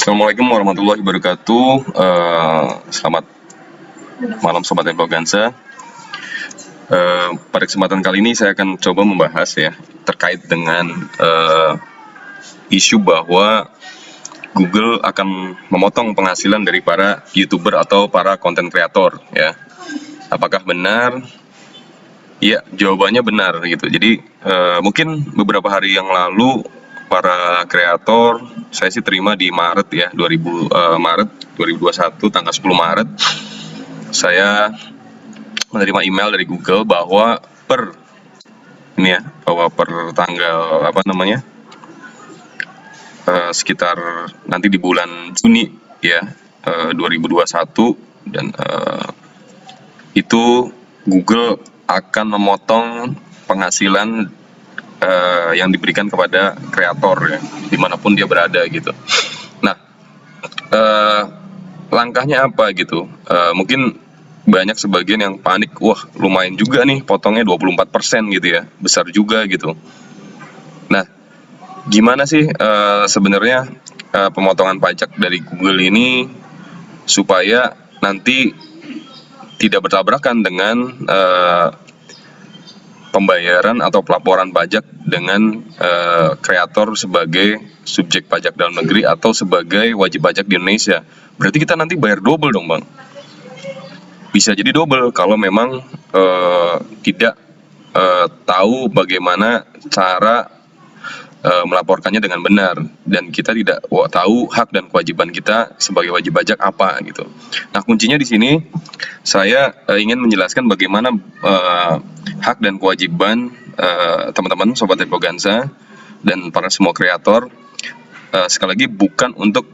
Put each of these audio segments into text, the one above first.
Assalamualaikum warahmatullahi wabarakatuh. Selamat malam Sobat Infoganza. Pada kesempatan kali ini saya akan coba membahas ya terkait dengan isu bahwa Google akan memotong penghasilan dari para YouTuber atau para konten kreator ya. Apakah benar? Ya, jawabannya benar gitu. Jadi mungkin beberapa hari yang lalu para kreator saya sih terima di Maret ya, Maret 2021 tanggal 10 Maret saya menerima email dari Google bahwa per tanggal sekitar nanti di bulan Juni ya 2021 dan itu Google akan memotong penghasilan yang diberikan kepada kreator ya, dimanapun dia berada gitu. Nah, langkahnya apa gitu? Mungkin banyak sebagian yang panik, wah lumayan juga nih potongnya 24% gitu ya, besar juga gitu. Nah, gimana sih sebenarnya pemotongan pajak dari Google ini supaya nanti tidak bertabrakan dengan pembayaran atau pelaporan pajak dengan kreator sebagai subjek pajak dalam negeri atau sebagai wajib pajak di Indonesia. Berarti kita nanti bayar double dong, Bang. Bisa jadi double kalau memang tidak tahu bagaimana cara melaporkannya dengan benar, dan kita tidak tahu hak dan kewajiban kita sebagai wajib pajak apa gitu. Nah, kuncinya di sini saya ingin menjelaskan bagaimana hak dan kewajiban teman-teman Sobat Infoganza dan para semua kreator. Sekali lagi, bukan untuk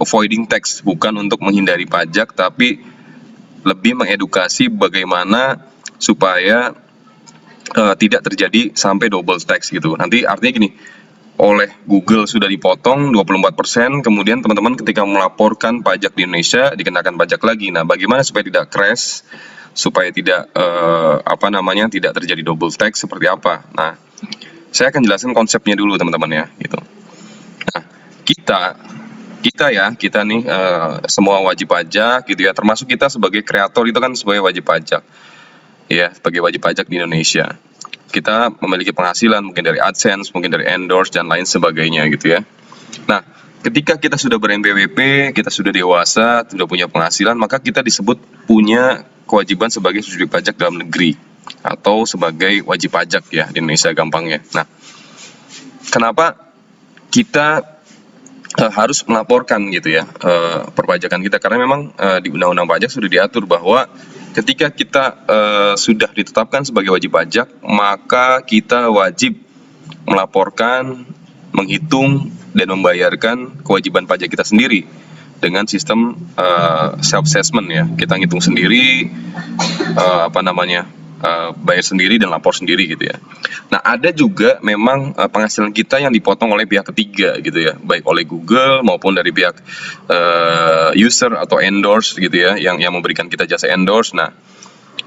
avoiding tax, bukan untuk menghindari pajak, tapi lebih mengedukasi bagaimana supaya tidak terjadi sampai double tax gitu. Nanti artinya gini, oleh Google sudah dipotong 24%, kemudian teman-teman ketika melaporkan pajak di Indonesia dikenakan pajak lagi. Nah, bagaimana supaya tidak crash, supaya tidak tidak terjadi double tax, seperti apa? Nah, saya akan jelaskan konsepnya dulu teman-teman ya, gitu. Nah, kita nih semua wajib pajak gitu ya, termasuk kita sebagai kreator itu kan sebagai wajib pajak ya, sebagai wajib pajak di Indonesia. Kita memiliki penghasilan mungkin dari AdSense, mungkin dari endorse dan lain sebagainya gitu ya. Nah, ketika kita sudah ber-NPWP, kita sudah dewasa, sudah punya penghasilan, maka kita disebut punya kewajiban sebagai subjek pajak dalam negeri atau sebagai wajib pajak ya di Indonesia gampangnya. Nah, kenapa kita harus melaporkan gitu ya perpajakan kita? Karena memang di Undang-Undang Pajak sudah diatur bahwa ketika kita sudah ditetapkan sebagai wajib pajak, maka kita wajib melaporkan, menghitung, dan membayarkan kewajiban pajak kita sendiri dengan sistem self-assessment ya. Kita ngitung sendiri, bayar sendiri dan lapor sendiri gitu ya. Nah, ada juga memang penghasilan kita yang dipotong oleh pihak ketiga gitu ya, baik oleh Google maupun dari pihak user atau endorse gitu ya, yang memberikan kita jasa endorse. Nah,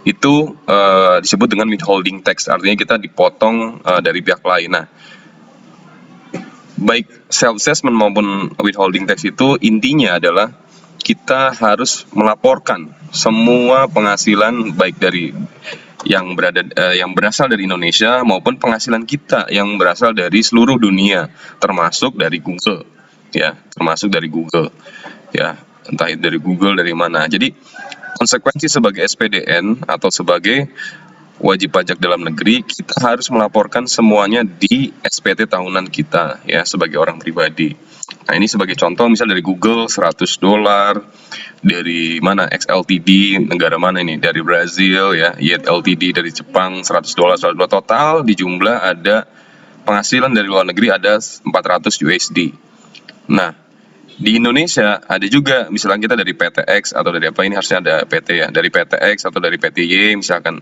itu disebut dengan withholding tax, artinya kita dipotong dari pihak lain. Nah, baik self-assessment maupun withholding tax itu intinya adalah kita harus melaporkan semua penghasilan baik dari yang berasal dari Indonesia maupun penghasilan kita yang berasal dari seluruh dunia, termasuk dari Google ya, entah itu dari Google dari mana. Jadi konsekuensi sebagai SPDN atau sebagai wajib pajak dalam negeri, kita harus melaporkan semuanya di SPT tahunan kita ya, sebagai orang pribadi. Nah, ini sebagai contoh, misal dari Google $100, dari mana, XLTD negara mana ini, dari Brazil ya, Yet LTD dari Jepang $100, total di jumlah ada penghasilan dari luar negeri ada 400 USD. Nah, di Indonesia ada juga, misalnya kita dari PTX atau dari apa, ini harusnya ada PT ya, dari PTX atau dari PTY misalkan,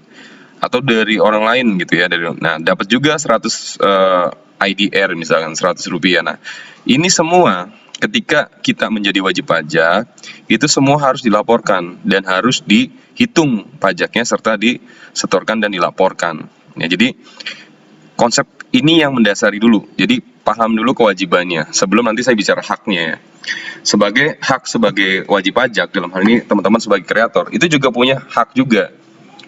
atau dari orang lain gitu ya, nah dapat juga 100 IDR misalkan Rp100. Nah, ini semua ketika kita menjadi wajib pajak itu semua harus dilaporkan dan harus dihitung pajaknya serta disetorkan dan dilaporkan ya. Jadi konsep ini yang mendasari dulu. Jadi paham dulu kewajibannya sebelum nanti saya bicara haknya ya. Sebagai hak sebagai wajib pajak dalam hal ini teman-teman sebagai kreator itu juga punya hak juga.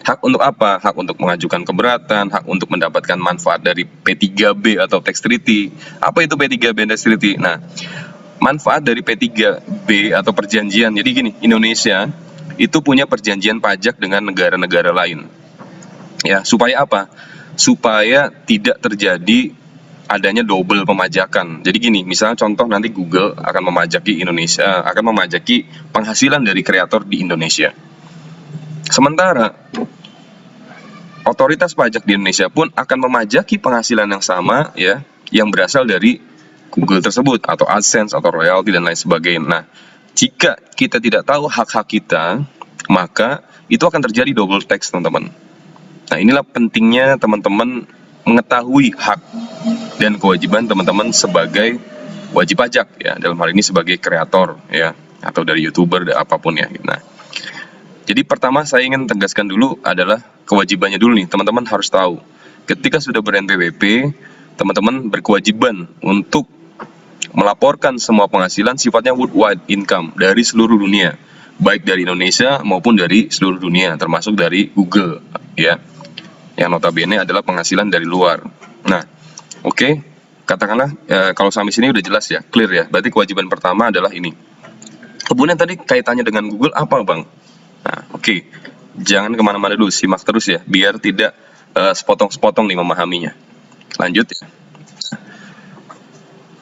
Hak untuk apa? Hak untuk mengajukan keberatan, hak untuk mendapatkan manfaat dari P3B atau tax treaty. Apa itu P3B tax treaty? Nah, manfaat dari P3B atau perjanjian. Jadi gini, Indonesia itu punya perjanjian pajak dengan negara-negara lain. Ya, supaya apa? Supaya tidak terjadi adanya double pemajakan. Jadi gini, misalnya contoh nanti Google akan memajaki Indonesia, akan memajaki penghasilan dari kreator di Indonesia. Sementara otoritas pajak di Indonesia pun akan memajaki penghasilan yang sama ya, yang berasal dari Google tersebut atau AdSense atau royalti dan lain sebagainya. Nah, jika kita tidak tahu hak-hak kita, maka itu akan terjadi double tax, teman-teman. Nah, inilah pentingnya teman-teman mengetahui hak dan kewajiban teman-teman sebagai wajib pajak ya, dalam hal ini sebagai kreator ya, atau dari YouTuber apapun ya. Nah, jadi pertama saya ingin tegaskan dulu adalah kewajibannya dulu nih, teman-teman harus tahu. Ketika sudah ber-NPWP, teman-teman berkewajiban untuk melaporkan semua penghasilan sifatnya worldwide income dari seluruh dunia, baik dari Indonesia maupun dari seluruh dunia, termasuk dari Google ya, yang notabene adalah penghasilan dari luar. Nah, oke, katakanlah kalau sampai sini udah jelas ya, clear ya. Berarti kewajiban pertama adalah ini. Kemudian tadi kaitannya dengan Google apa, Bang? Nah, oke, jangan kemana-mana dulu, simak terus ya, biar tidak sepotong-sepotong nih memahaminya. Lanjut ya.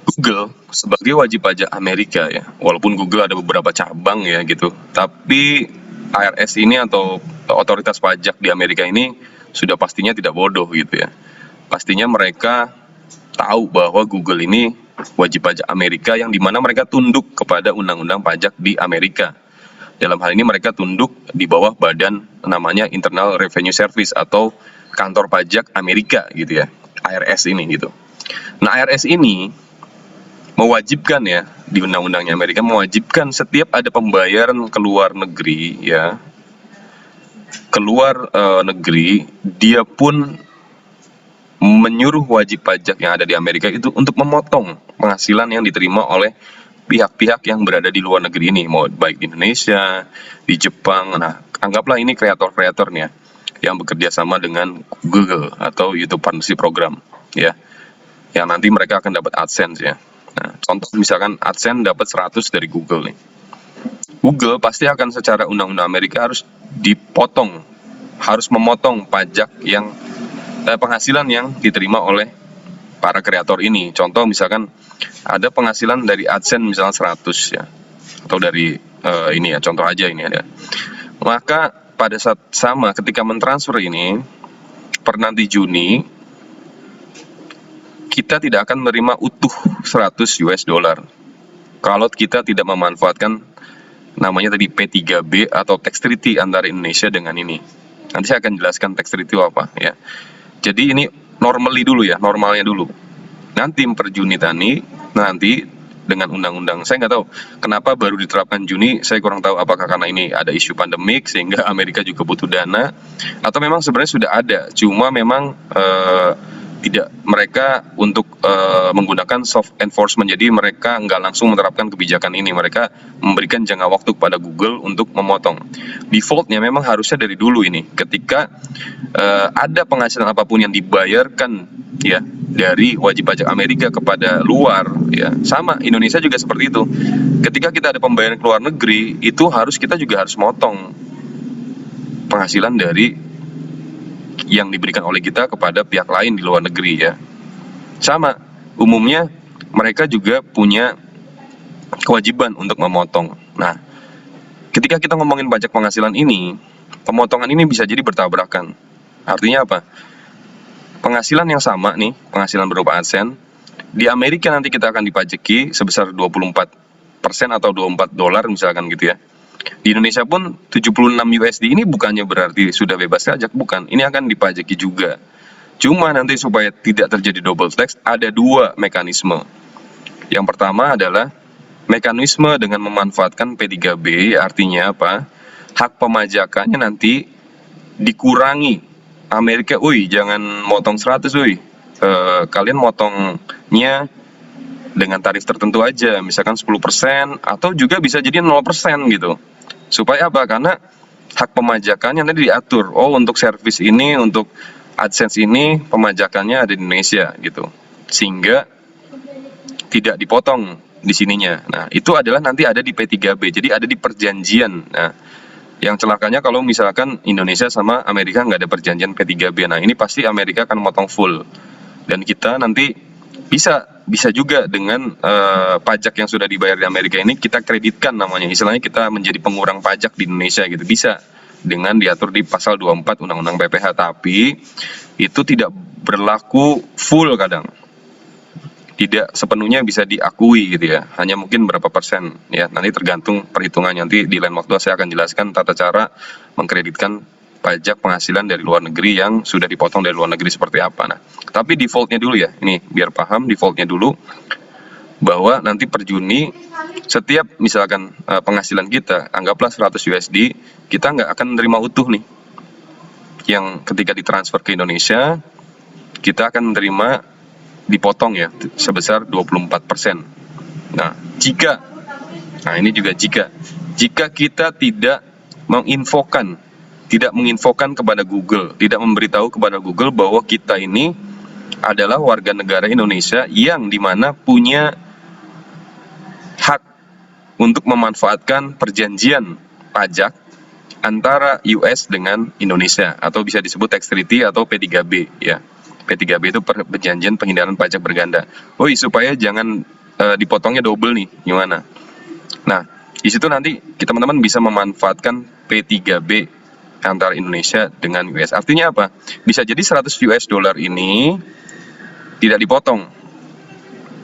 Google sebagai wajib pajak Amerika ya, walaupun Google ada beberapa cabang ya gitu, tapi IRS ini atau otoritas pajak di Amerika ini sudah pastinya tidak bodoh gitu ya. Pastinya mereka tahu bahwa Google ini wajib pajak Amerika yang dimana mereka tunduk kepada undang-undang pajak di Amerika. Dalam hal ini mereka tunduk di bawah badan namanya Internal Revenue Service atau kantor pajak Amerika gitu ya, IRS ini gitu. Nah, IRS ini mewajibkan ya, di undang-undangnya Amerika mewajibkan setiap ada pembayaran ke luar negeri ya, keluar negeri, dia pun menyuruh wajib pajak yang ada di Amerika itu untuk memotong penghasilan yang diterima oleh pihak-pihak yang berada di luar negeri ini, mau baik di Indonesia, di Jepang. Nah, anggaplah ini kreator-kreator nih ya, yang bekerja sama dengan Google atau YouTube Partnership Program ya, yang nanti mereka akan dapat AdSense ya. Nah, contoh misalkan AdSense dapat 100 dari Google nih. Google pasti akan secara undang-undang Amerika harus dipotong, harus memotong pajak yang penghasilan yang diterima oleh para kreator ini. Contoh misalkan ada penghasilan dari AdSense misalnya 100 ya, atau dari ini ya, contoh aja ini ada. Maka pada saat sama ketika mentransfer ini per nanti Juni, kita tidak akan menerima utuh 100 US dollar kalau kita tidak memanfaatkan namanya tadi P3B atau tax treaty antara Indonesia dengan ini. Nanti saya akan jelaskan tax treaty apa ya. Jadi ini normally dulu ya, normalnya dulu. Nanti per Juni nanti dengan undang-undang, saya nggak tahu kenapa baru diterapkan Juni, saya kurang tahu apakah karena ini ada isu pandemik sehingga Amerika juga butuh dana, atau memang sebenarnya sudah ada, cuma memang tidak mereka untuk menggunakan soft enforcement, jadi mereka nggak langsung menerapkan kebijakan ini, mereka memberikan jangka waktu kepada Google untuk memotong. Defaultnya memang harusnya dari dulu ini, ketika ada penghasilan apapun yang dibayarkan ya dari wajib pajak Amerika kepada luar ya, sama Indonesia juga seperti itu. Ketika kita ada pembayaran ke luar negeri, itu kita juga harus motong penghasilan dari yang diberikan oleh kita kepada pihak lain di luar negeri ya. Sama, umumnya mereka juga punya kewajiban untuk memotong. Nah, ketika kita ngomongin pajak penghasilan ini, pemotongan ini bisa jadi bertabrakan. Artinya apa? Penghasilan yang sama nih, penghasilan berupa AdSense, di Amerika nanti kita akan dipajaki sebesar 24% atau 24 dolar misalkan gitu ya. Di Indonesia pun 76 USD ini bukannya berarti sudah bebas pajak, bukan. Ini akan dipajaki juga. Cuma nanti supaya tidak terjadi double tax, ada dua mekanisme. Yang pertama adalah mekanisme dengan memanfaatkan P3B, artinya apa? Hak pemajakannya nanti dikurangi. Amerika, jangan motong 100, kalian motongnya dengan tarif tertentu aja, misalkan 10% atau juga bisa jadi 0% gitu. Supaya apa? Karena hak pemajakannya nanti diatur. Oh, untuk servis ini, untuk AdSense ini pemajakannya ada di Indonesia gitu. Sehingga tidak dipotong di sininya. Nah, itu adalah nanti ada di P3B. Jadi ada di perjanjian. Nah, yang celakanya kalau misalkan Indonesia sama Amerika nggak ada perjanjian P3B. Nah, ini pasti Amerika akan motong full. Dan kita nanti bisa juga dengan pajak yang sudah dibayar di Amerika ini kita kreditkan namanya. Istilahnya kita menjadi pengurang pajak di Indonesia gitu. Bisa dengan diatur di pasal 24 Undang-Undang PPH. Tapi itu tidak berlaku full kadang. Tidak sepenuhnya bisa diakui gitu ya, hanya mungkin berapa persen ya, nanti tergantung perhitungannya. Nanti di lain waktu saya akan jelaskan tata cara mengkreditkan pajak penghasilan dari luar negeri yang sudah dipotong dari luar negeri seperti apa. Nah, tapi defaultnya dulu ya, ini biar paham defaultnya dulu, bahwa nanti per Juni setiap misalkan penghasilan kita anggaplah 100 USD, kita nggak akan menerima utuh nih, yang ketika ditransfer ke Indonesia kita akan menerima dipotong ya sebesar 24%. Nah, ini juga jika kita tidak menginfokan kepada Google, tidak memberitahu kepada Google bahwa kita ini adalah warga negara Indonesia yang dimana punya hak untuk memanfaatkan perjanjian pajak antara US dengan Indonesia, atau bisa disebut tax treaty atau P3B ya. P3B itu perjanjian penghindaran pajak berganda. Supaya jangan dipotongnya double nih, gimana? Nah, di situ nanti teman-teman bisa memanfaatkan P3B antara Indonesia dengan US. Artinya apa? Bisa jadi 100 US dollar ini tidak dipotong.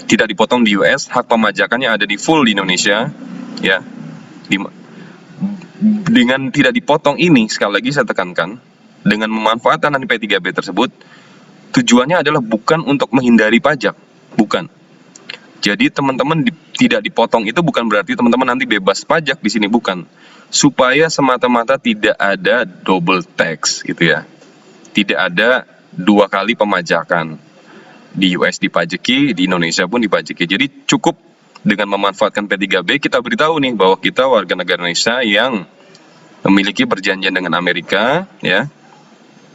Tidak dipotong di US, hak pemajakannya ada di full di Indonesia, ya. Dengan tidak dipotong ini, sekali lagi saya tekankan, dengan memanfaatkan P3B tersebut, tujuannya adalah bukan untuk menghindari pajak, bukan. Jadi teman-teman tidak dipotong itu bukan berarti teman-teman nanti bebas pajak di sini, bukan. Supaya semata-mata tidak ada double tax gitu ya. Tidak ada dua kali pemajakan. Di US dipajaki, di Indonesia pun dipajaki. Jadi cukup dengan memanfaatkan P3B, kita beritahu nih bahwa kita warga negara Indonesia yang memiliki perjanjian dengan Amerika ya.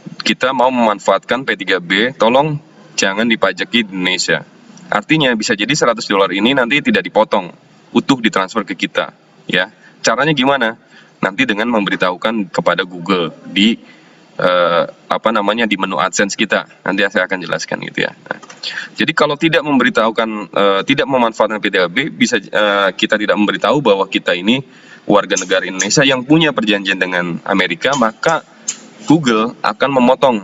Kita mau memanfaatkan P3B, tolong jangan dipajaki di Indonesia. Artinya bisa jadi 100 dolar ini nanti tidak dipotong, utuh ditransfer ke kita, ya. Caranya gimana? Nanti dengan memberitahukan kepada Google di di menu AdSense kita. Nanti saya akan jelaskan gitu ya. Nah, jadi kalau tidak memberitahukan, tidak memanfaatkan P3B, bisa kita tidak memberitahu bahwa kita ini warga negara Indonesia yang punya perjanjian dengan Amerika, maka Google akan memotong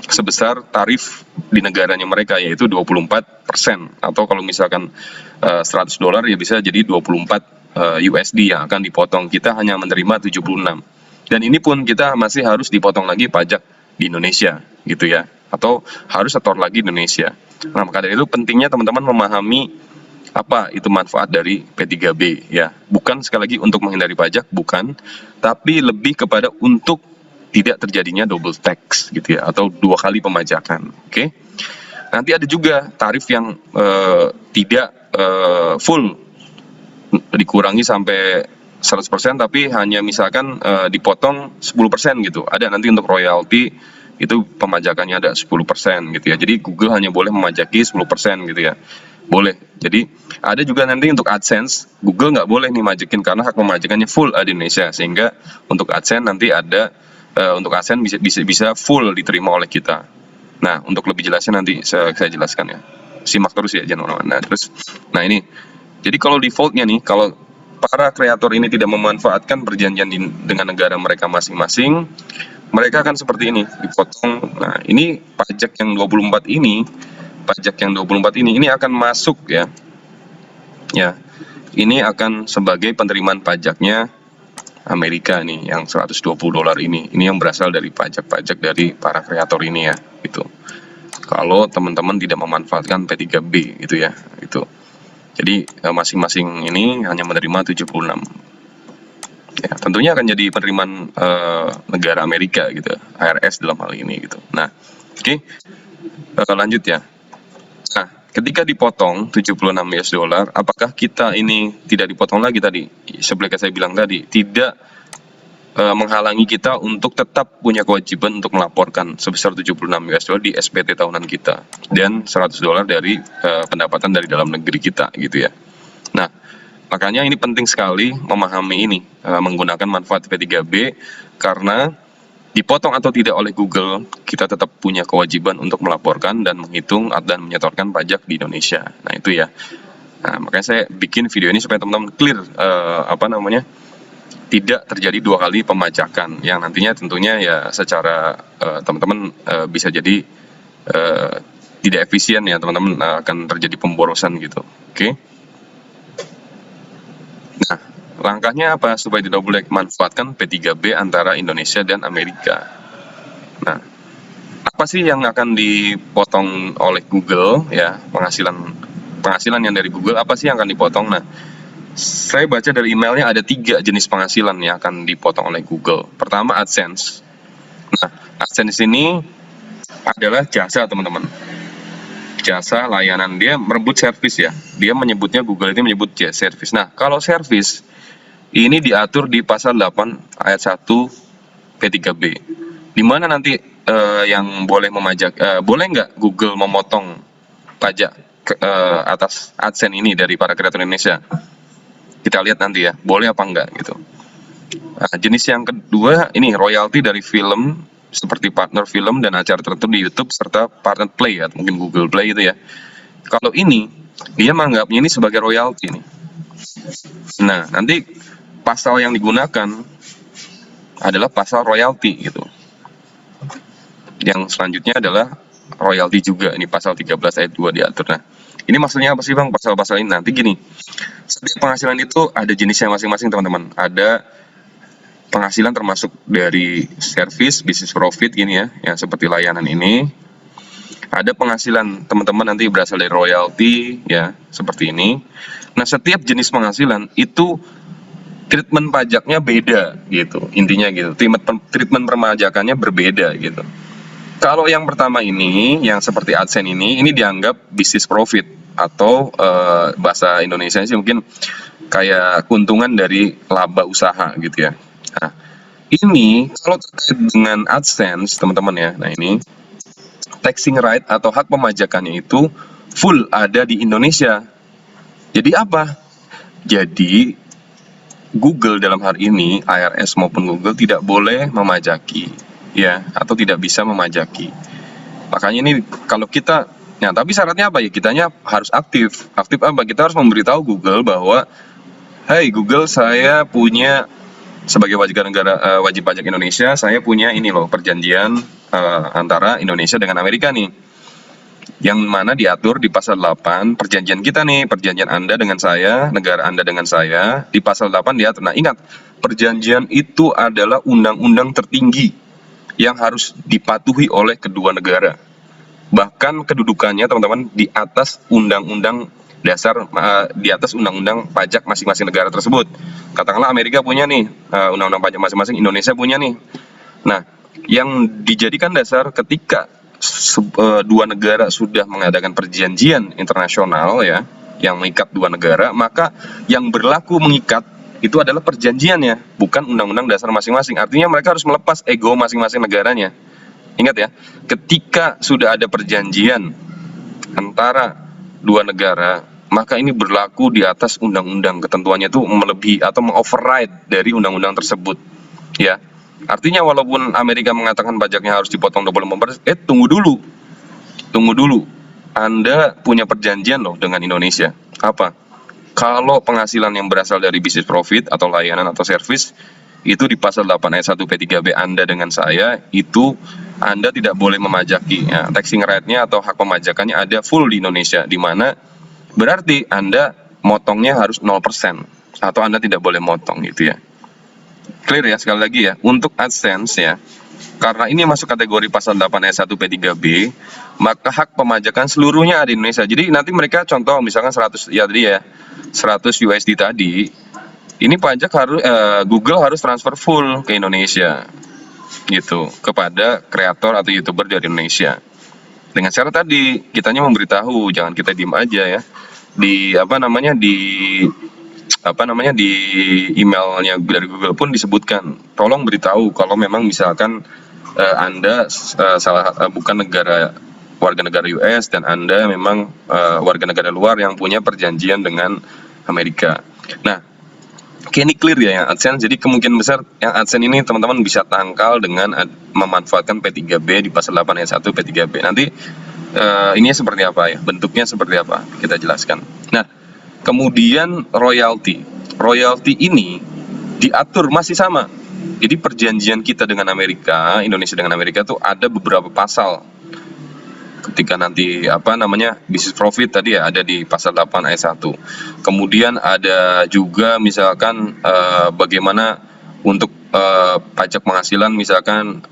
sebesar tarif di negaranya mereka, yaitu 24%, atau kalau misalkan 100 dolar ya bisa jadi 24 USD yang akan dipotong. Kita hanya menerima 76. Dan ini pun kita masih harus dipotong lagi pajak di Indonesia gitu ya, atau harus setor lagi di Indonesia. Nah, maka dari itu pentingnya teman-teman memahami apa itu manfaat dari P3B ya. Bukan sekali lagi untuk menghindari pajak, bukan, tapi lebih kepada untuk tidak terjadinya double tax gitu ya, atau dua kali pemajakan. Oke. Nanti ada juga tarif yang tidak full, dikurangi sampai 100%, tapi hanya misalkan dipotong 10% gitu. Ada nanti untuk royalti itu pemajakannya ada 10% gitu ya. Jadi Google hanya boleh memajaki 10% gitu ya. Boleh. Jadi ada juga nanti untuk AdSense, Google nggak boleh nih majakin karena hak pemajakannya full di Indonesia. Sehingga untuk AdSense nanti ada untuk AdSense bisa full diterima oleh kita. Nah, untuk lebih jelasnya nanti saya jelaskan ya. Simak terus ya, jangan kemana-mana. Nah ini, jadi kalau defaultnya nih, kalau para kreator ini tidak memanfaatkan perjanjian dengan negara mereka masing-masing, mereka akan seperti ini, dipotong. Nah, ini pajak yang 24 ini akan masuk ya. Ya, ini akan sebagai penerimaan pajaknya Amerika nih, yang 120 dolar ini yang berasal dari pajak-pajak dari para kreator ini ya, gitu. Kalau teman-teman tidak memanfaatkan P3B gitu ya, itu. Jadi masing-masing ini hanya menerima 76. Ya, tentunya akan jadi penerimaan negara Amerika gitu, ARS dalam hal ini gitu. Nah, oke. Lanjut ya. Nah, ketika dipotong 76 US dollar, apakah kita ini tidak dipotong lagi tadi? Seperti saya bilang tadi, tidak menghalangi kita untuk tetap punya kewajiban untuk melaporkan sebesar 76 US dollar di SPT tahunan kita dan 100 dolar dari pendapatan dari dalam negeri kita gitu ya. Nah, makanya ini penting sekali memahami ini, menggunakan manfaat P3B, karena dipotong atau tidak oleh Google, kita tetap punya kewajiban untuk melaporkan dan menghitung dan menyetorkan pajak di Indonesia. Nah, itu ya. Nah, makanya saya bikin video ini supaya teman-teman clear, tidak terjadi dua kali pemajakan, yang nantinya tentunya ya secara teman-teman bisa jadi tidak efisien ya teman-teman, akan terjadi pemborosan gitu. Oke. Nah, langkahnya apa supaya tidak boleh manfaatkan P3B antara Indonesia dan Amerika? Nah, apa sih yang akan dipotong oleh Google ya, penghasilan yang dari Google apa sih yang akan dipotong? Nah, saya baca dari emailnya ada 3 jenis penghasilan yang akan dipotong oleh Google. Pertama, AdSense. Nah, AdSense ini adalah jasa teman-teman, jasa layanan, dia merebut servis ya, dia menyebutnya, Google ini menyebut servis. Nah, kalau servis ini diatur di pasal 8 ayat 1 P3B, di mana nanti yang boleh memajak, boleh nggak Google memotong pajak atas AdSense ini dari para kreator Indonesia. Kita lihat nanti ya, boleh apa enggak gitu. Nah, jenis yang kedua ini royalti dari film seperti partner film dan acara tertentu di YouTube serta partner play atau mungkin Google Play itu ya. Kalau ini dia menganggapnya ini sebagai royalti nih. Nah, nanti pasal yang digunakan adalah pasal royalti gitu. Yang selanjutnya adalah royalti juga, ini pasal 13 ayat 2 diatur. Nah, ini maksudnya apa sih Bang pasal-pasal ini? Nanti gini, setiap penghasilan itu ada jenisnya masing-masing teman-teman. Ada penghasilan termasuk dari service, business profit gini ya, yang seperti layanan ini. Ada penghasilan teman-teman nanti berasal dari royalti ya, seperti ini. Nah, setiap jenis penghasilan itu treatment pajaknya beda gitu, intinya gitu. Treatment perpajakannya berbeda gitu. Kalau yang pertama ini, yang seperti AdSense ini dianggap business profit atau bahasa Indonesia sih mungkin kayak keuntungan dari laba usaha gitu ya. Nah, ini kalau terkait dengan AdSense teman-teman ya, nah ini taxing right atau hak pemajakannya itu full ada di Indonesia. Jadi apa? Jadi Google dalam hal ini, IRS maupun Google tidak boleh memajaki ya, atau tidak bisa memajaki. Makanya ini kalau kita, ya tapi syaratnya apa ya, kitanya harus aktif apa, kita harus memberitahu Google bahwa hey Google, saya punya sebagai wajib pajak Indonesia, saya punya ini loh perjanjian antara Indonesia dengan Amerika nih, yang mana diatur di pasal 8 perjanjian kita nih, perjanjian Anda dengan saya, negara Anda dengan saya, di pasal 8 diatur. Nah, ingat, perjanjian itu adalah undang-undang tertinggi yang harus dipatuhi oleh kedua negara. Bahkan kedudukannya teman-teman di atas undang-undang dasar, di atas undang-undang pajak masing-masing negara tersebut. Katakanlah Amerika punya nih undang-undang pajak masing-masing, Indonesia punya nih. Nah, yang dijadikan dasar ketika dua negara sudah mengadakan perjanjian internasional ya, yang mengikat dua negara, maka yang berlaku mengikat itu adalah perjanjiannya, bukan undang-undang dasar masing-masing. Artinya mereka harus melepas ego masing-masing negaranya. Ingat ya, ketika sudah ada perjanjian antara dua negara, maka ini berlaku di atas undang-undang, ketentuannya itu melebihi atau mengoverride dari undang-undang tersebut. Ya, artinya walaupun Amerika mengatakan pajaknya harus dipotong 25%, tunggu dulu. Anda punya perjanjian loh dengan Indonesia. Apa? Kalau penghasilan yang berasal dari bisnis profit atau layanan atau service itu di pasal 8 ayat 1 P3B Anda dengan saya, itu Anda tidak boleh memajaki ya, taxing right-nya atau hak pemajakannya ada full di Indonesia, di mana berarti Anda motongnya harus 0% atau Anda tidak boleh motong gitu ya. Clear ya, sekali lagi ya, untuk AdSense ya, karena ini masuk kategori pasal 8 ayat 1 P3B, maka hak pemajakan seluruhnya ada di Indonesia. Jadi nanti mereka contoh misalkan 100 ya tadi ya, 100 USD tadi, ini pajak harus Google harus transfer full ke Indonesia gitu, kepada kreator atau YouTuber dari Indonesia. Dengan cara tadi kitanya memberitahu, jangan kita diem aja ya. Di di emailnya dari Google pun disebutkan, tolong beritahu kalau memang misalkan Anda bukan warga negara US dan Anda memang warga negara luar yang punya perjanjian dengan Amerika. Nah, oke, ini clear ya yang AdSense. Jadi kemungkinan besar yang AdSense ini teman-teman bisa tangkal dengan memanfaatkan P3B di pasal 8 ayat 1 P3B. Nanti ini seperti apa ya? Bentuknya seperti apa? Kita jelaskan. Nah, kemudian royalti. Royalti ini diatur masih sama. Jadi perjanjian kita dengan Amerika, Indonesia dengan Amerika tuh ada beberapa pasal. Ketika nanti business profit tadi ya ada di pasal 8 ayat 1. Kemudian ada juga misalkan bagaimana untuk pajak penghasilan misalkan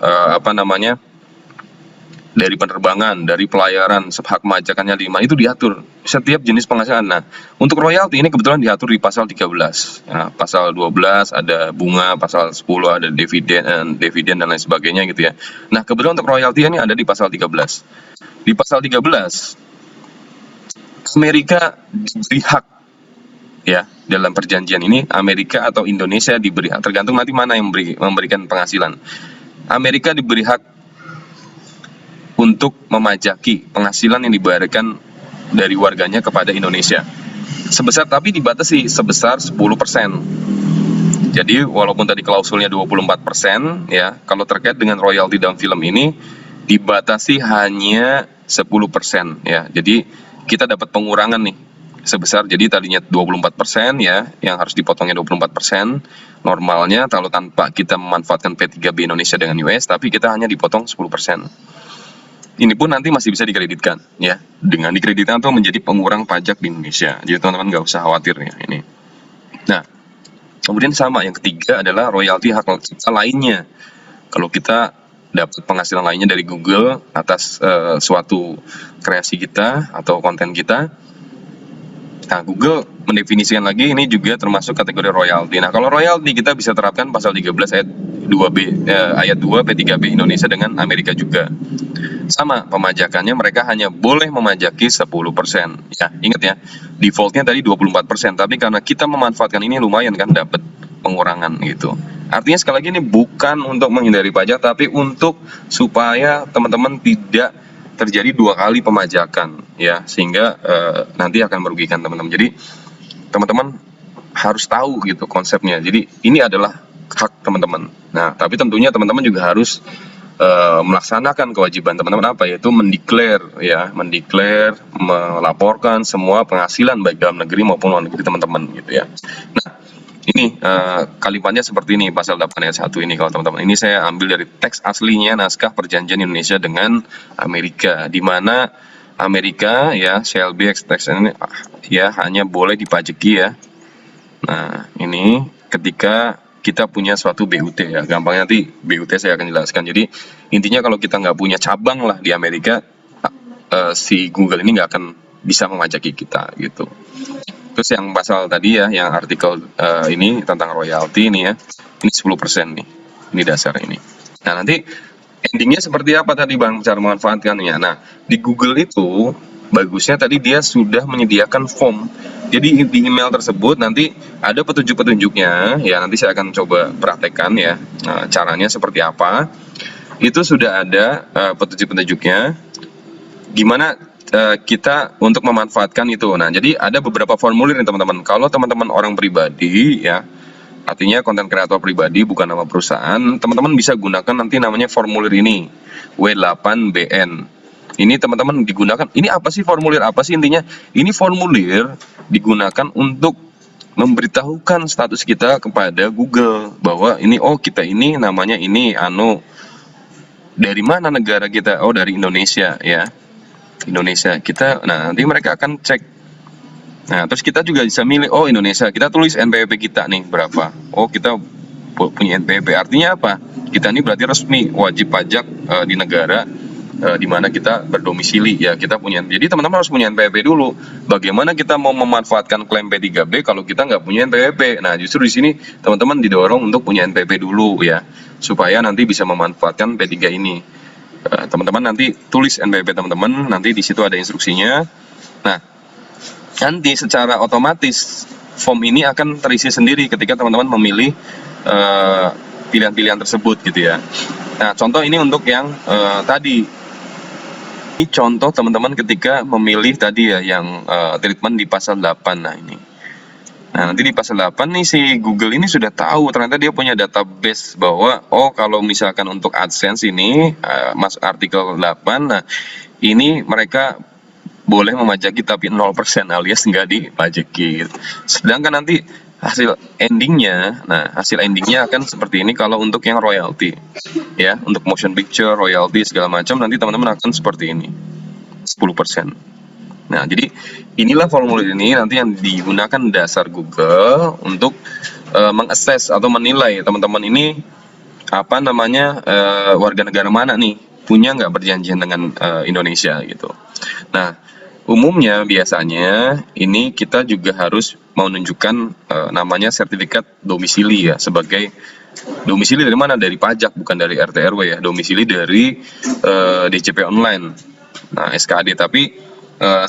dari penerbangan, dari pelayaran, hak pemajakannya 5 itu diatur setiap jenis penghasilan. Nah, untuk royalti ini kebetulan diatur di pasal 13. Nah, pasal 12 ada bunga, pasal 10 ada dividen dan lain sebagainya gitu ya. Nah, kebetulan untuk royalti ini ada di pasal 13. Di pasal 13 Amerika diberi hak ya, dalam perjanjian ini Amerika atau Indonesia diberi hak, tergantung nanti mana yang memberikan penghasilan. Amerika diberi hak untuk memajaki penghasilan yang dibayarkan dari warganya kepada Indonesia. Tapi dibatasi sebesar 10%. Jadi walaupun tadi klausulnya 24% ya, kalau terkait dengan royalti dalam film ini dibatasi hanya 10% ya. Jadi kita dapat pengurangan nih sebesar, jadi tadinya 24% ya, yang harus dipotongnya 24%. Normalnya kalau tanpa kita memanfaatkan P3B Indonesia dengan US, tapi kita hanya dipotong 10%. Ini pun nanti masih bisa dikreditkan ya. Dengan dikreditkan itu menjadi pengurang pajak di Indonesia. Jadi teman-teman nggak usah khawatir ya ini. Nah, kemudian sama yang ketiga adalah royalti hak cipta lainnya. Kalau kita dapat penghasilan lainnya dari Google atas suatu kreasi kita atau konten kita, nah Google mendefinisikan lagi ini juga termasuk kategori royalti. Nah, kalau royalti kita bisa terapkan pasal 13 ayat 2B ayat 2 P3B Indonesia dengan Amerika juga. Sama pemajakannya, mereka hanya boleh memajaki 10%. Ya, ingat ya, defaultnya tadi 24%, tapi karena kita memanfaatkan ini lumayan kan dapat pengurangan gitu. Artinya sekali lagi ini bukan untuk menghindari pajak, tapi untuk supaya teman-teman tidak terjadi 2 kali pemajakan ya, sehingga nanti akan merugikan teman-teman. Jadi teman-teman harus tahu gitu konsepnya. Jadi ini adalah hak teman-teman. Nah, tapi tentunya teman-teman juga harus melaksanakan kewajiban teman-teman yaitu mendeklar, melaporkan semua penghasilan baik dalam negeri maupun luar negeri teman-teman gitu ya. Nah, ini kalimatnya seperti ini pasal 8 ayat 1 ini kalau teman-teman. Ini saya ambil dari teks aslinya naskah perjanjian Indonesia dengan Amerika, di mana Amerika ya shall be extraction ya hanya boleh dipajaki ya. Nah, ini ketika kita punya suatu BUT ya, gampangnya nanti BUT saya akan jelaskan. Jadi intinya kalau kita nggak punya cabang lah di Amerika, si Google ini nggak akan bisa memajaki kita gitu. Terus yang pasal tadi ya, yang artikel ini tentang royalti ini ya, ini 10% nih, ini dasar ini. Nah nanti endingnya seperti apa tadi Bang cara memanfaatkannya. Nah di Google itu bagusnya tadi dia sudah menyediakan form. Jadi di email tersebut nanti ada petunjuk-petunjuknya ya, nanti saya akan coba praktekkan ya. Nah, caranya seperti apa. Itu sudah ada petunjuk-petunjuknya gimana kita untuk memanfaatkan itu. Nah, jadi ada beberapa formulir nih teman-teman. Kalau teman-teman orang pribadi ya, artinya konten kreator pribadi bukan nama perusahaan, teman-teman bisa gunakan nanti namanya formulir ini W8BN. Ini teman-teman digunakan, ini apa sih formulir apa sih intinya? Ini formulir digunakan untuk memberitahukan status kita kepada Google bahwa ini kita ini namanya ini dari mana negara kita? Oh, dari Indonesia ya. Indonesia kita. Nah, nanti mereka akan cek. Nah, terus kita juga bisa milih Indonesia. Kita tulis NPWP kita nih berapa. Kita punya NPWP. Artinya apa? Kita ini berarti resmi wajib pajak di negara di mana kita berdomisili ya, kita punya. Jadi teman-teman harus punya NPWP dulu. Bagaimana kita mau memanfaatkan klaim P3B kalau kita nggak punya NPWP? Nah, justru di sini teman-teman didorong untuk punya NPWP dulu ya, supaya nanti bisa memanfaatkan P3 ini. Teman-teman nanti tulis NPWP teman-teman, nanti di situ ada instruksinya. Nah, nanti secara otomatis form ini akan terisi sendiri ketika teman-teman memilih pilihan-pilihan tersebut gitu ya. Nah, contoh ini untuk yang tadi. Ini contoh teman-teman ketika memilih tadi ya yang treatment di pasal 8. Nah, ini. Nah, nanti di pasal 8 nih si Google ini sudah tahu, ternyata dia punya database bahwa oh kalau misalkan untuk AdSense ini masuk artikel 8, nah ini mereka boleh memajaki tapi 0% alias nggak dipajaki. Sedangkan nanti hasil endingnya, hasil endingnya akan seperti ini kalau untuk yang royalty ya, untuk motion picture, royalty segala macam nanti teman-teman akan seperti ini 10%. Nah, jadi inilah formulir ini nanti yang digunakan dasar Google untuk mengakses atau menilai teman-teman ini apa namanya warga negara mana nih, punya nggak perjanjian dengan Indonesia gitu. Nah, umumnya biasanya ini kita juga harus menunjukkan namanya sertifikat domisili ya, sebagai domisili dari mana? Dari pajak, bukan dari RT RW ya, domisili dari DCP online. Nah, SKAD, tapi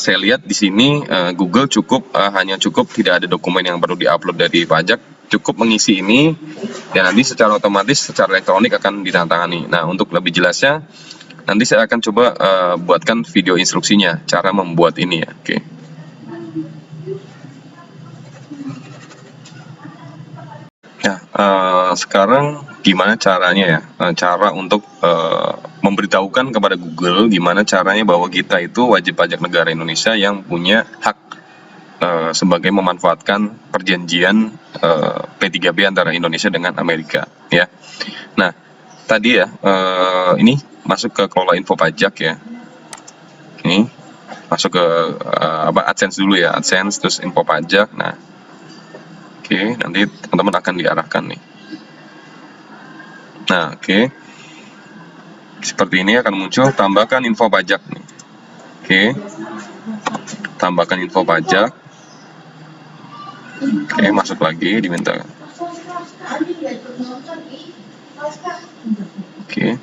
saya lihat di sini Google cukup hanya cukup, tidak ada dokumen yang perlu diupload dari pajak, cukup mengisi ini dan nanti secara otomatis secara elektronik akan ditandatangani. Nah, untuk lebih jelasnya nanti saya akan coba buatkan video instruksinya cara membuat ini ya. Oke. Ya, sekarang gimana caranya ya? Cara untuk memberitahukan kepada Google gimana caranya bahwa kita itu wajib pajak negara Indonesia yang punya hak sebagai memanfaatkan perjanjian P3B antara Indonesia dengan Amerika ya. Nah, tadi ya ini masuk ke kelola info pajak ya. Ini masuk ke AdSense dulu ya, AdSense terus info pajak. Nah, oke, nanti teman-teman akan diarahkan nih. Nah, oke. Seperti ini akan muncul tambahkan info pajak nih. Oke. Tambahkan info pajak. Oke, masuk lagi diminta. Oke.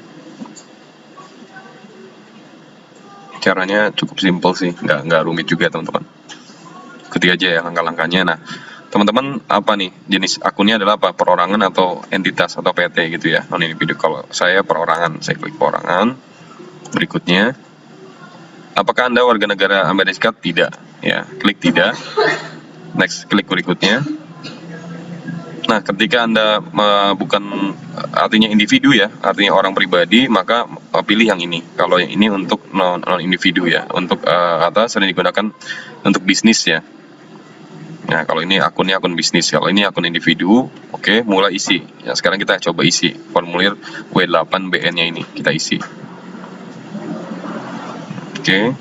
Caranya cukup simpel sih, nggak rumit juga teman-teman. Ikuti aja ya langkah-langkahnya. Nah, teman-teman apa nih jenis akunnya adalah apa? Perorangan atau entitas atau PT gitu ya, non individu. Kalau saya perorangan, saya klik perorangan. Berikutnya, apakah Anda warga negara Amerika Serikat? Tidak ya, klik tidak. Next, klik berikutnya. Nah, ketika Anda bukan artinya individu ya, artinya orang pribadi, maka pilih yang ini. Kalau yang ini untuk non individu ya, untuk atau sering digunakan untuk bisnis ya. Nah, kalau ini akunnya akun bisnis, kalau ini akun individu, oke, mulai isi. Ya, sekarang kita coba isi formulir W8BN-nya ini, kita isi. Oke.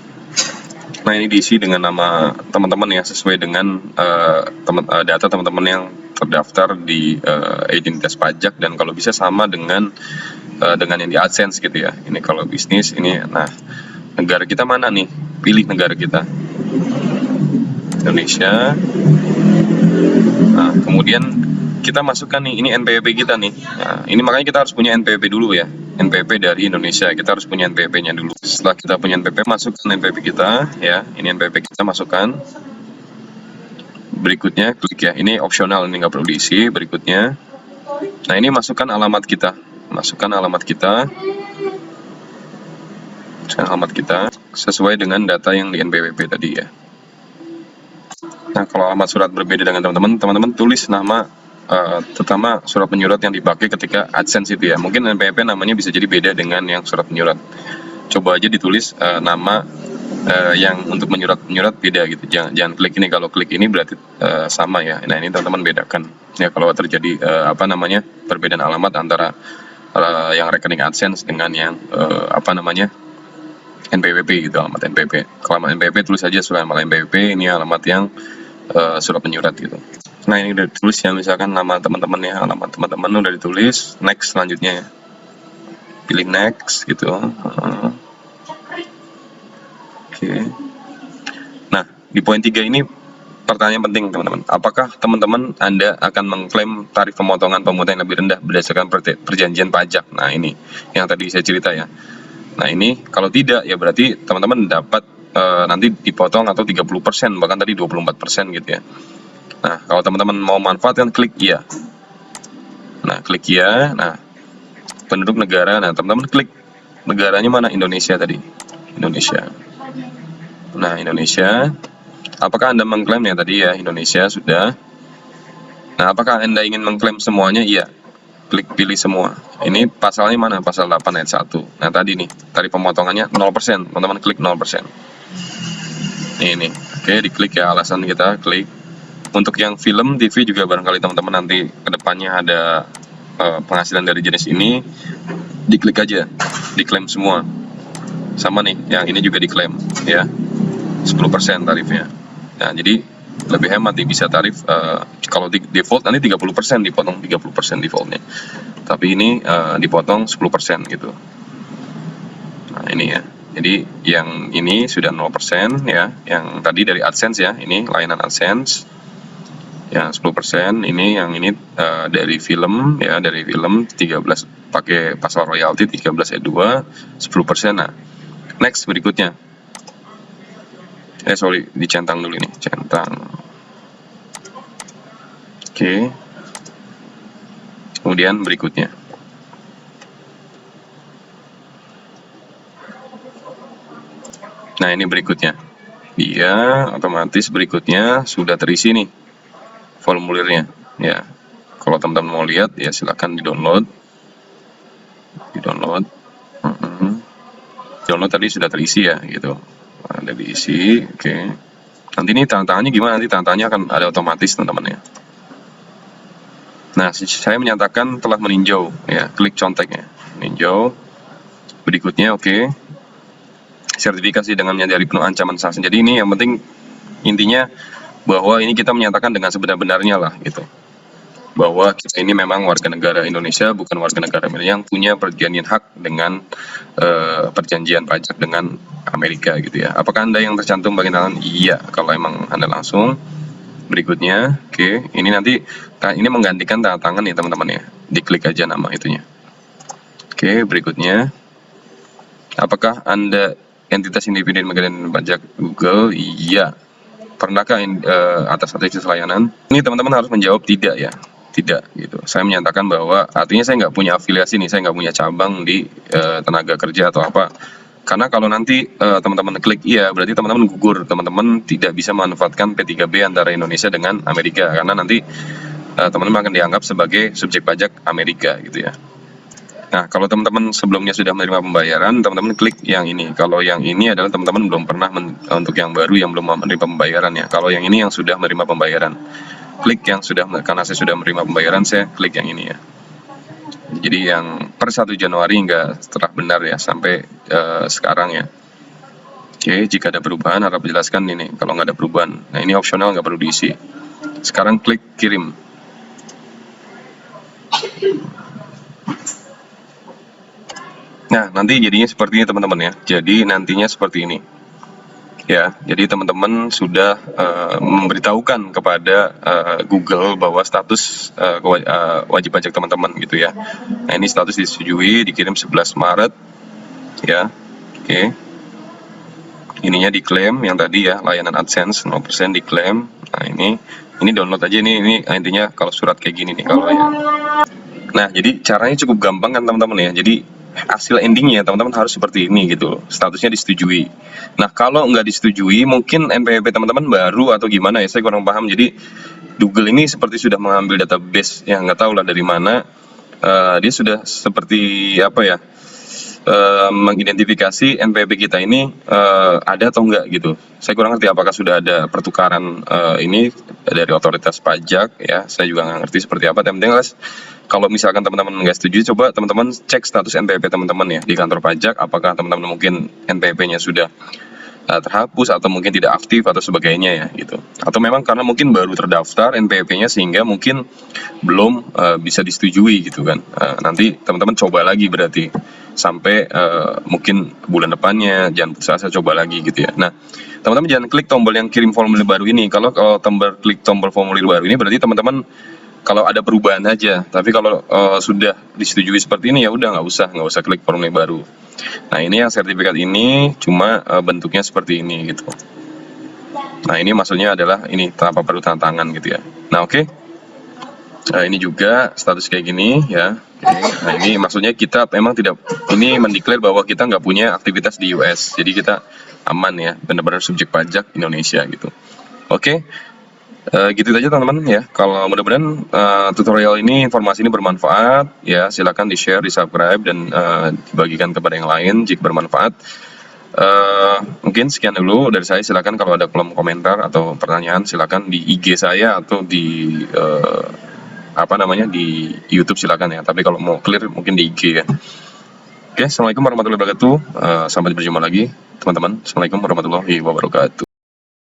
Nah, ini diisi dengan nama teman-teman ya, sesuai dengan data teman-teman yang terdaftar di identitas pajak, dan kalau bisa sama dengan yang di AdSense gitu ya. Ini kalau bisnis ini. Nah, negara kita mana nih? Pilih negara kita, Indonesia. Nah, kemudian kita masukkan nih, ini NPWP kita nih. Nah, ini makanya kita harus punya NPWP dulu ya. NPWP dari Indonesia, kita harus punya NPWP-nya dulu. Setelah kita punya NPWP, masukkan NPWP kita ya. Ini NPWP kita masukkan. Berikutnya klik ya. Ini opsional, ini nggak perlu diisi. Berikutnya, nah ini masukkan alamat kita. Masukkan alamat kita. Masukkan alamat kita sesuai dengan data yang di NPWP tadi ya. Nah, kalau alamat surat berbeda dengan teman-teman, teman-teman tulis nama terutama surat penyurat yang dipakai ketika AdSense itu ya. Mungkin NPWP namanya bisa jadi beda dengan yang surat penyurat. Coba aja ditulis nama yang untuk menyurat beda gitu. Jangan klik ini, kalau klik ini berarti sama ya. Nah, ini teman-teman bedakan ya kalau terjadi perbedaan alamat antara yang rekening AdSense dengan yang NPWP gitu, alamat NPWP. Kalau alamat NPWP tulis aja surat alamat NPWP, ini alamat yang surat penyurat gitu. Nah, ini udah ditulis ya, misalkan nama teman-teman ya, alamat teman-teman udah ditulis. Next selanjutnya ya, pilih next gitu. Oke. Nah, di poin 3 ini pertanyaan penting teman-teman. Apakah teman-teman Anda akan mengklaim tarif pemotongan yang lebih rendah berdasarkan perjanjian pajak? Nah, ini yang tadi saya cerita ya. Nah ini kalau tidak ya berarti teman-teman dapat nanti dipotong atau 30%, bahkan tadi 24% gitu ya. Nah kalau teman-teman mau manfaatkan, klik iya. Nah klik iya. Nah penduduk negara, nah teman-teman klik negaranya mana, Indonesia tadi, Indonesia. Nah Indonesia, apakah Anda mengklaim ya tadi ya, Indonesia sudah. Nah apakah Anda ingin mengklaim semuanya? Iya, klik pilih semua. Ini pasalnya mana, pasal 8 ayat 1. Nah tadi nih, tarif pemotongannya 0%, teman-teman klik 0%. Ini oke, diklik ya, alasan kita klik. Untuk yang film, TV juga barangkali teman-teman nanti kedepannya ada penghasilan dari jenis ini, diklik aja, diklaim semua. Sama nih, yang ini juga diklaim ya, 10% tarifnya. Nah jadi lebih hemat nih, bisa tarif kalau di default nanti 30%, dipotong 30% defaultnya, tapi ini dipotong 10% gitu. Nah ini ya, jadi yang ini sudah 0% ya, yang tadi dari AdSense ya, ini layanan AdSense yang 10%, ini yang ini dari film ya, dari film 13 pakai pasal royalti 13 ayat 2, 10%. Nah next berikutnya, sorry, dicentang dulu ini, centang. Oke, kemudian berikutnya, nah ini berikutnya, dia otomatis berikutnya sudah terisi nih formulirnya ya. Kalau teman-teman mau lihat ya silahkan di-download. Download tadi sudah terisi ya gitu, ada diisi. Oke, nanti ini tanda tangannya gimana, nanti tanda tangannya akan ada otomatis teman-teman ya. Nah saya menyatakan telah meninjau ya, klik conteknya meninjau. Berikutnya oke, sertifikasi dengan menyadari penuh ancaman sanksi. Jadi ini yang penting, intinya bahwa ini kita menyatakan dengan sebenar-benarnya lah gitu, bahwa kita ini memang warga negara Indonesia, bukan warga negara Amerika yang punya perjanjian hak dengan perjanjian pajak dengan Amerika gitu ya. Apakah Anda yang tercantum bagian kanan? Iya, kalau emang Anda langsung. Berikutnya, oke, ini nanti ini menggantikan tanda tangan ya teman-teman ya, diklik aja nama itunya. Oke, berikutnya, apakah Anda entitas independen bagian pajak Google? Iya. Pernahkah atas layanan? Ini teman-teman harus menjawab tidak ya, tidak gitu. Saya menyatakan bahwa artinya saya nggak punya afiliasi nih, saya nggak punya cabang di tenaga kerja atau apa. Karena kalau nanti teman-teman klik iya, berarti teman-teman gugur, teman-teman tidak bisa memanfaatkan P3B antara Indonesia dengan Amerika, karena nanti teman-teman akan dianggap sebagai subjek pajak Amerika gitu ya. Nah kalau teman-teman sebelumnya sudah menerima pembayaran, teman-teman klik yang ini. Kalau yang ini adalah teman-teman belum pernah, untuk yang baru yang belum menerima pembayaran ya. Kalau yang ini yang sudah menerima pembayaran, klik yang sudah, karena saya sudah menerima pembayaran, saya klik yang ini ya. Jadi yang per 1 Januari hingga setelah benar ya, sampai sekarang ya. Oke, jika ada perubahan harap jelaskan ini. Kalau nggak ada perubahan, nah ini opsional, nggak perlu diisi. Sekarang klik kirim. Nah nanti jadinya seperti ini teman-teman ya. Jadi nantinya seperti ini ya. Jadi teman-teman sudah memberitahukan kepada Google bahwa status wajib pajak teman-teman gitu ya. Nah ini status disetujui, dikirim 11 Maret ya. Oke, ininya diklaim yang tadi ya, layanan AdSense 0% diklaim. Nah ini download aja, ini intinya kalau surat kayak gini nih kalau ya. Nah jadi caranya cukup gampang kan teman-teman ya. Jadi hasil endingnya teman-teman harus seperti ini gitu, statusnya disetujui. Nah kalau nggak disetujui, mungkin NPWP teman-teman baru atau gimana ya, saya kurang paham. Jadi Google ini seperti sudah mengambil database yang nggak tahu lah dari mana, dia sudah seperti apa ya, mengidentifikasi NPWP kita ini ada atau enggak gitu. Saya kurang ngerti apakah sudah ada pertukaran ini dari otoritas pajak ya, saya juga nggak ngerti seperti apa. Yang penting kalau misalkan teman-teman nggak setuju, coba teman-teman cek status NPWP teman-teman ya di kantor pajak, apakah teman-teman mungkin NPWP-nya sudah terhapus atau mungkin tidak aktif atau sebagainya ya gitu. Atau memang karena mungkin baru terdaftar NPWP-nya sehingga mungkin belum bisa disetujui gitu kan. Nanti teman-teman coba lagi berarti sampai mungkin bulan depannya, jangan putus asa, coba lagi gitu ya. Nah teman-teman jangan klik tombol yang kirim formulir baru ini. Kalau tombol klik tombol formulir baru ini berarti teman-teman kalau ada perubahan aja. Tapi kalau sudah disetujui seperti ini, ya udah nggak usah klik formulir baru. Nah, ini yang sertifikat ini cuma bentuknya seperti ini gitu. Nah, ini maksudnya adalah ini tanpa perlu tanda tangan gitu ya. Nah, oke. Nah, ini juga status kayak gini ya. Oke. Nah, ini maksudnya kita memang tidak, ini mendeklar bahwa kita nggak punya aktivitas di US. Jadi kita aman ya, benar-benar subjek pajak Indonesia gitu. Oke. Gitu aja teman-teman ya. Kalau mudah-mudahan tutorial ini, informasi ini bermanfaat ya, silakan di-share, di-subscribe, dan dibagikan kepada yang lain jika bermanfaat. Mungkin sekian dulu dari saya. Silakan kalau ada kolom komentar atau pertanyaan, silakan di IG saya atau di di YouTube silakan ya. Tapi kalau mau clear mungkin di IG ya. Oke, assalamualaikum warahmatullahi wabarakatuh. Sampai berjumpa lagi teman-teman. Assalamualaikum warahmatullahi wabarakatuh.